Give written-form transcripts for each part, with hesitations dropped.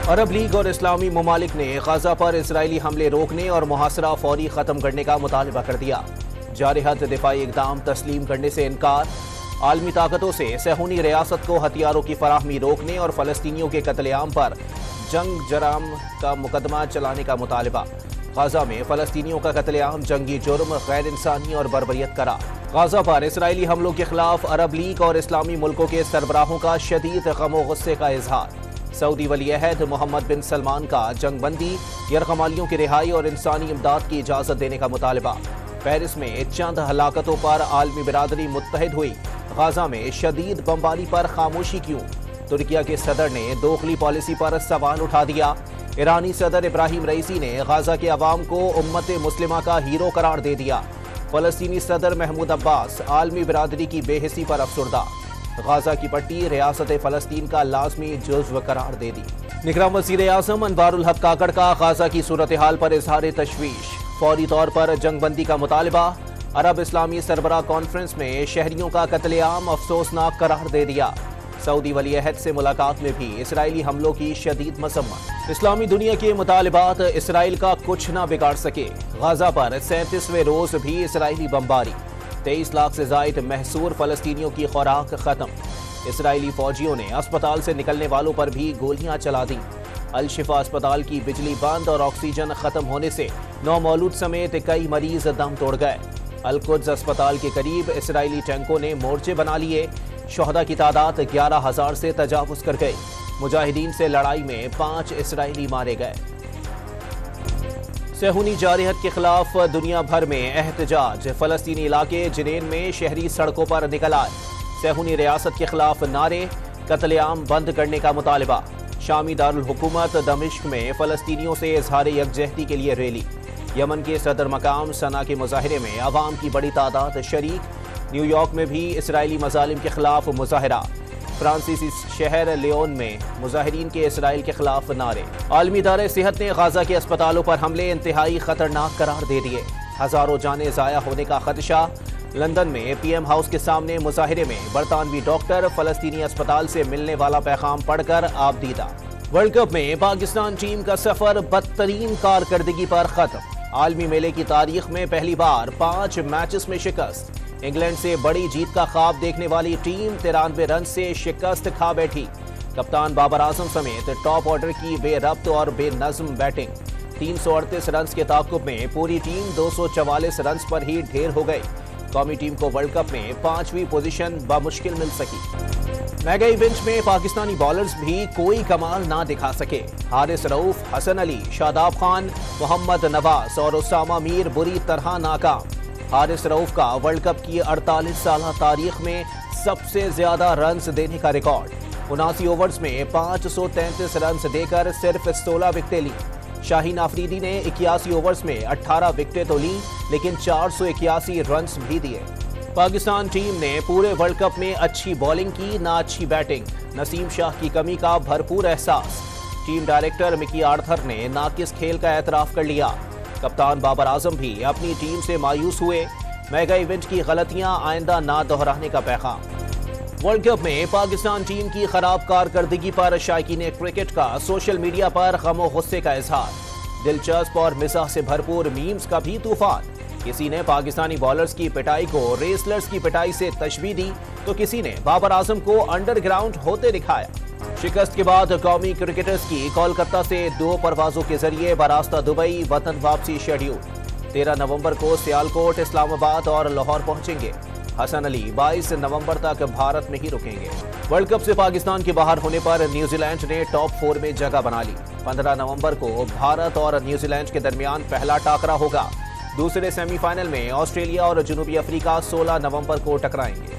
عرب league اور اسلامی ممالک نے غزہ پر اسرائیلی حملے روکنے اور محاصرہ فوری ختم کرنے کا مطالبہ کر دیا۔ جارحیت دفاعی اقدام تسلیم کرنے سے انکار، عالمی طاقتوں سے صہیونی ریاست کو ہتھیاروں کی فراہمی روکنے اور فلسطینیوں کے قتل عام پر جنگ جرائم کا مقدمہ چلانے کا مطالبہ۔ غزہ میں فلسطینیوں کا قتل عام جنگی جرم، غیر انسانی اور بربریت قرار۔ غزہ پر اسرائیلی حملوں کے خلاف عرب لیگ اور اسلامی ملکوں کے سربراہوں کا شدید غم و غصے کا اظہار۔ سعودی ولی عہد محمد بن سلمان کا جنگ بندی، یرغمالیوں کی رہائی اور انسانی امداد کی اجازت دینے کا مطالبہ۔ پیرس میں چند ہلاکتوں پر عالمی برادری متحد ہوئی۔ غزہ میں شدید بمباری پر خاموشی کیوں؟ ترکیہ کے صدر نے داخلی پالیسی پر سوال اٹھا دیا۔ ایرانی صدر ابراہیم رئیسی نے غزہ کے عوام کو امت مسلمہ کا ہیرو قرار دے دیا۔ فلسطینی صدر محمود عباس عالمی برادری کی بے حسی پر افسردہ۔ غزہ کی پٹی ریاست فلسطین کا لازمی جزو قرار دے دی۔ نگراں وزیر اعظم انوار الحق کاکڑ کا غزہ کی صورتحال پر اظہار تشویش، فوری طور پر جنگ بندی کا مطالبہ۔ عرب اسلامی سربراہ کانفرنس میں شہریوں کا قتل عام افسوسناک قرار دے دیا۔ سعودی ولی عہد سے ملاقات میں بھی اسرائیلی حملوں کی شدید مذمت۔ اسلامی دنیا کے مطالبات اسرائیل کا کچھ نہ بگاڑ سکے۔ غزہ پر 37ویں روز بھی اسرائیلی بمباری، 23 لاکھ سے زائد محصور فلسطینیوں کی خوراک ختم۔ اسرائیلی فوجیوں نے اسپتال سے نکلنے والوں پر بھی گولیاں چلا دیں۔ الشفا اسپتال کی بجلی بند اور آکسیجن ختم ہونے سے نومولود سمیت کئی مریض دم توڑ گئے۔ القدس اسپتال کے قریب اسرائیلی ٹینکوں نے مورچے بنا لیے۔ شہداء کی تعداد 11,000 سے تجاوز کر گئی۔ مجاہدین سے لڑائی میں 5 اسرائیلی مارے گئے۔ صہیونی جارحیت کے خلاف دنیا بھر میں احتجاج، فلسطینی علاقے جنین میں شہری سڑکوں پر نکل آئے۔ صہیونی ریاست کے خلاف نعرے، قتل عام بند کرنے کا مطالبہ۔ شامی دارالحکومت دمشق میں فلسطینیوں سے اظہار یکجہتی کے لیے ریلی۔ یمن کے صدر مقام صنعا کے مظاہرے میں عوام کی بڑی تعداد شریک۔ نیو یارک میں بھی اسرائیلی مظالم کے خلاف مظاہرہ۔ فرانسیسی شہر لیون میں مظاہرین کے اسرائیل کے خلاف نعرے۔ عالمی ادارہ صحت نے غزہ کے اسپتالوں پر حملے انتہائی خطرناک قرار دے دیے۔ ہزاروں جانیں ضائع ہونے کا خدشہ۔ لندن میں پی ایم ہاؤس کے سامنے مظاہرے میں برطانوی ڈاکٹر فلسطینی اسپتال سے ملنے والا پیغام پڑھ کر آپ دیدہ۔ ورلڈ کپ میں پاکستان ٹیم کا سفر بدترین کارکردگی پر ختم۔ عالمی میلے کی تاریخ میں پہلی بار 5 میچز میں شکست۔ انگلینڈ سے بڑی جیت کا خواب دیکھنے والی ٹیم 93 رن سے شکست کھا بیٹھی۔ کپتان بابر اعظم سمیت ٹاپ آرڈر کی بے ربط اور بے نظم بیٹنگ۔ 338 رنز کے تعاقب میں پوری ٹیم 244 رنز پر ہی ڈھیر ہو گئی۔ قومی ٹیم کو ورلڈ کپ میں 5ویں پوزیشن بمشکل مل سکی۔ میگا ایونٹ میں پاکستانی بالرز بھی کوئی کمال نہ دکھا سکے۔ حارث رؤوف، حسن علی، شاداب خان، محمد نواز اور اسامہ میر بری طرح ناکام۔ حارث رؤوف کا ورلڈ کپ کی 48 سالہ تاریخ میں سب سے زیادہ رنز دینے کا ریکارڈ۔ 79 اوورز میں 533 رنز دے کر صرف 16 وکٹیں لیں۔ شاہین آفریدی نے 81 اوورز میں 18 وکٹیں تو لیں لیکن 481 رنز بھی دیے۔ پاکستان ٹیم نے پورے ورلڈ کپ میں اچھی بالنگ کی، نہ اچھی بیٹنگ۔ نسیم شاہ کی کمی کا بھرپور احساس۔ ٹیم ڈائریکٹر مکی آرتھر نے ناقص کھیل کا اعتراف کر لیا۔ کپتان بابر اعظم بھی اپنی ٹیم سے مایوس ہوئے۔ میگا ایونٹ کی غلطیاں آئندہ نہ دہرانے کا پیغام۔ ورلڈ کپ میں پاکستان ٹیم کی خراب کارکردگی پر شائقین کرکٹ کا سوشل میڈیا پر غم و غصے کا اظہار۔ دلچسپ اور مزاح سے بھرپور میمز کا بھی طوفان۔ کسی نے پاکستانی بالرز کی پٹائی کو ریسلرز کی پٹائی سے تشبیہ دی تو کسی نے بابر اعظم کو انڈر گراؤنڈ ہوتے دکھایا۔ شکست کے بعد قومی کرکٹرز کی کولکتہ سے 2 پروازوں کے ذریعے براستہ دبئی وطن واپسی شیڈیول۔ 13 نومبر کو سیالکوٹ، اسلام آباد اور لاہور پہنچیں گے۔ حسن علی 22 نومبر تک بھارت میں ہی رکیں گے۔ ورلڈ کپ سے پاکستان کے باہر ہونے پر نیوزی لینڈ نے ٹاپ 4 میں جگہ بنا لی۔ 15 نومبر کو بھارت اور نیوزی لینڈ کے درمیان پہلا ٹاکرا ہوگا۔ دوسرے سیمی فائنل میں آسٹریلیا اور جنوبی افریقہ 16 نومبر کو ٹکرائیں گے۔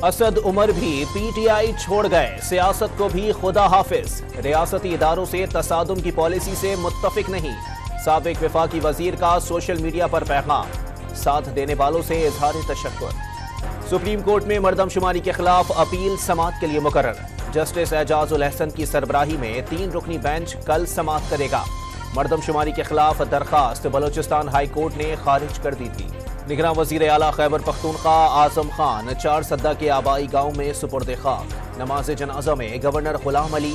اسد عمر بھی پی ٹی آئی چھوڑ گئے، سیاست کو بھی خدا حافظ۔ ریاستی اداروں سے تصادم کی پالیسی سے متفق نہیں۔ سابق وفاقی وزیر کا سوشل میڈیا پر پیغام، ساتھ دینے والوں سے اظہار تشکر۔ سپریم کورٹ میں مردم شماری کے خلاف اپیل سماعت کے لیے مقرر۔ جسٹس اعجاز الحسن کی سربراہی میں 3 رکنی بینچ کل سماعت کرے گا۔ مردم شماری کے خلاف درخواست بلوچستان ہائی کورٹ نے خارج کر دی تھی۔ نگراں وزیر اعلیٰ خیبر پختونخوا اعظم خان 4 سدہ کے آبائی گاؤں میں سپرد خاک۔ نماز جنازہ میں گورنر غلام علی،